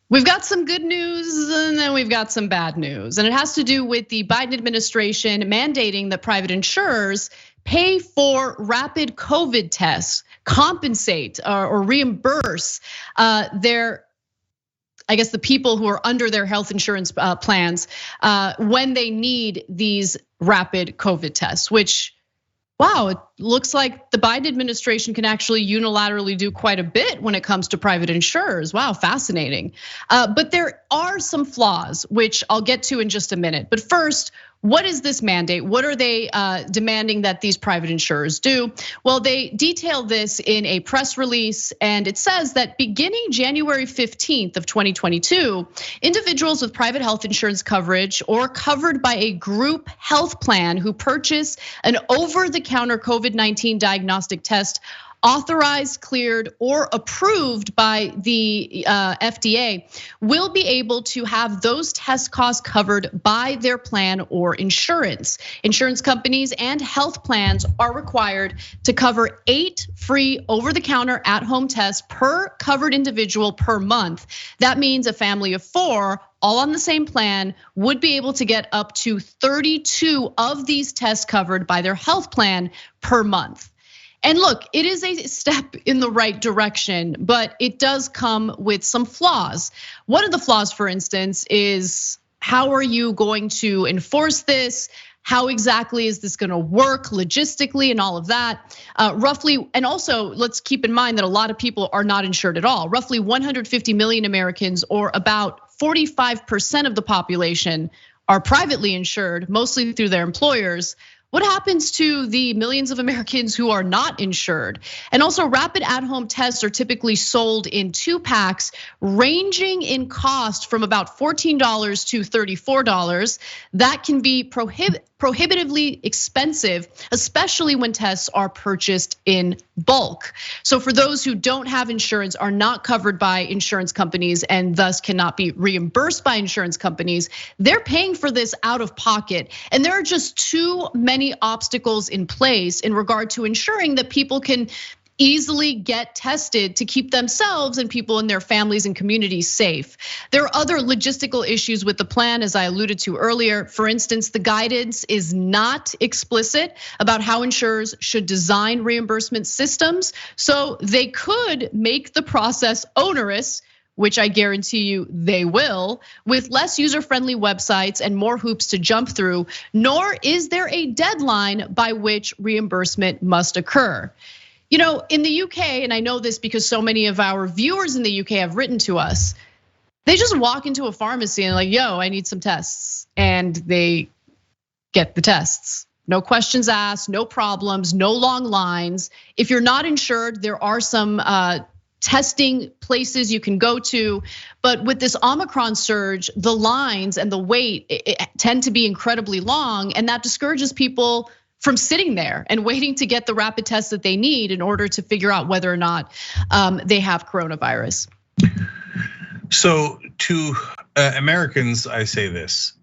We've got some good news and then we've got some bad news. And it has to do with the Biden administration mandating that private insurers pay for rapid COVID tests, compensate or reimburse the people who are under their health insurance plans when they need these rapid COVID tests, which, wow, it looks like the Biden administration can actually unilaterally do quite a bit when it comes to private insurers. Wow, fascinating. But there are some flaws, which I'll get to in just a minute. But first, what is this mandate? What are they demanding that these private insurers do? Well, they detail this in a press release, and it says that beginning January 15th of 2022, individuals with private health insurance coverage or covered by a group health plan who purchase an over-the-counter COVID-19 diagnostic test authorized, cleared, or approved by the FDA will be able to have those test costs covered by their plan or insurance. Insurance companies and health plans are required to cover 8 free over-the-counter at-home tests per covered individual per month. That means a family of 4 all on the same plan would be able to get up to 32 of these tests covered by their health plan per month. And look, it is a step in the right direction, but it does come with some flaws. One of the flaws, for instance, is how are you going to enforce this? How exactly is this gonna work logistically and all of that? Roughly, and also let's keep in mind that a lot of people are not insured at all. Roughly 150 million Americans, or about 45% of the population, are privately insured, mostly through their employers. What happens to the millions of Americans who are not insured? And also, rapid at-home tests are typically sold in 2 packs, ranging in cost from about $14 to $34. That can be prohibitively expensive, especially when tests are purchased in bulk. So for those who don't have insurance, are not covered by insurance companies, and thus cannot be reimbursed by insurance companies, they're paying for this out of pocket. And there are just too many obstacles in place in regard to ensuring that people can easily get tested to keep themselves and people in their families and communities safe. There are other logistical issues with the plan, as I alluded to earlier. For instance, the guidance is not explicit about how insurers should design reimbursement systems, so they could make the process onerous, which I guarantee you they will, with less user-friendly websites and more hoops to jump through, nor is there a deadline by which reimbursement must occur. You know, in the UK, and I know this because so many of our viewers in the UK have written to us, they just walk into a pharmacy and like, yo, I need some tests. And they get the tests. No questions asked, no problems, no long lines. If you're not insured, there are some testing places you can go to. But with this Omicron surge, the lines and the wait tend to be incredibly long, and that discourages people from sitting there and waiting to get the rapid test that they need in order to figure out whether or not they have coronavirus. So to Americans, I say this: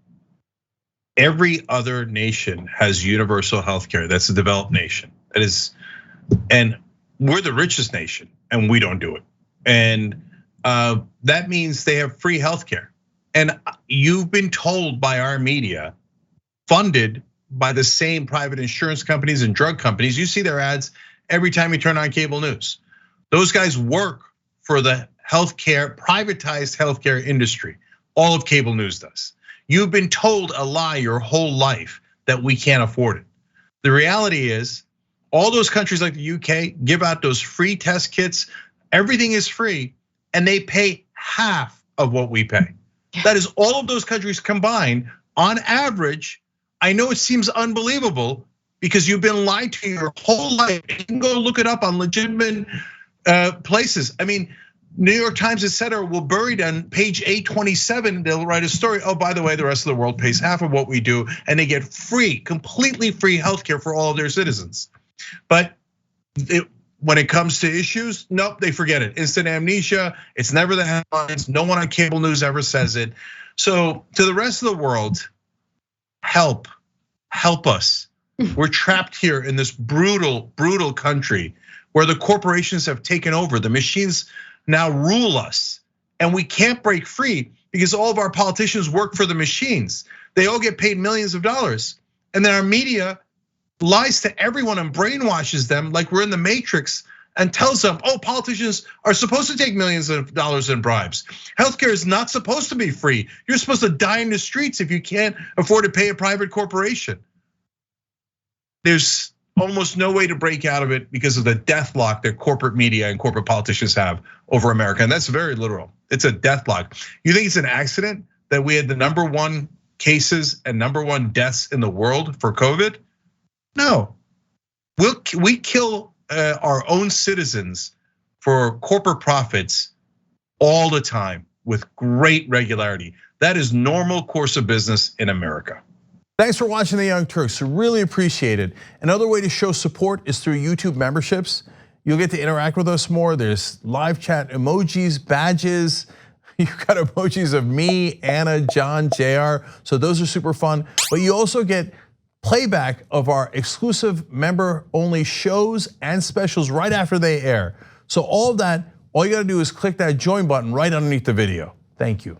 every other nation has universal health care. That's a developed nation. That is, and we're the richest nation, and we don't do it. And that means they have free health care. And you've been told by our media, funded by the same private insurance companies and drug companies. You see their ads every time you turn on cable news. Those guys work for the healthcare, privatized healthcare industry. All of cable news does. You've been told a lie your whole life that we can't afford it. The reality is, all those countries like the UK give out those free test kits. Everything is free, and they pay half of what we pay. That is all of those countries combined. On average, I know it seems unbelievable because you've been lied to your whole life. You can go look it up on legitimate places. I mean, New York Times, et cetera, will bury it on page 827. They'll write a story. Oh, by the way, the rest of the world pays half of what we do, and they get free, completely free healthcare for all of their citizens. But when it comes to issues, nope, they forget it. Instant amnesia. It's never the headlines. No one on cable news ever says it. So to the rest of the world, help us. We're trapped here in this brutal, brutal country where the corporations have taken over. The machines now rule us. And we can't break free because all of our politicians work for the machines. They all get paid millions of dollars. And then our media lies to everyone and brainwashes them like we're in the Matrix and tells them, oh, politicians are supposed to take millions of dollars in bribes. Healthcare is not supposed to be free. You're supposed to die in the streets if you can't afford to pay a private corporation. There's almost no way to break out of it because of the death lock that corporate media and corporate politicians have over America. And that's very literal. It's a death lock. You think it's an accident that we had the #1 cases and #1 deaths in the world for COVID? No, we kill our own citizens for corporate profits all the time with great regularity. That is normal course of business in America. Thanks for watching The Young Turks, really appreciate it. Another way to show support is through YouTube memberships. You'll get to interact with us more. There's live chat emojis, badges. You've got emojis of me, Anna, John, JR. So those are super fun. But you also get playback of our exclusive member-only shows and specials right after they air. So all of that, all you gotta do is click that join button right underneath the video. Thank you.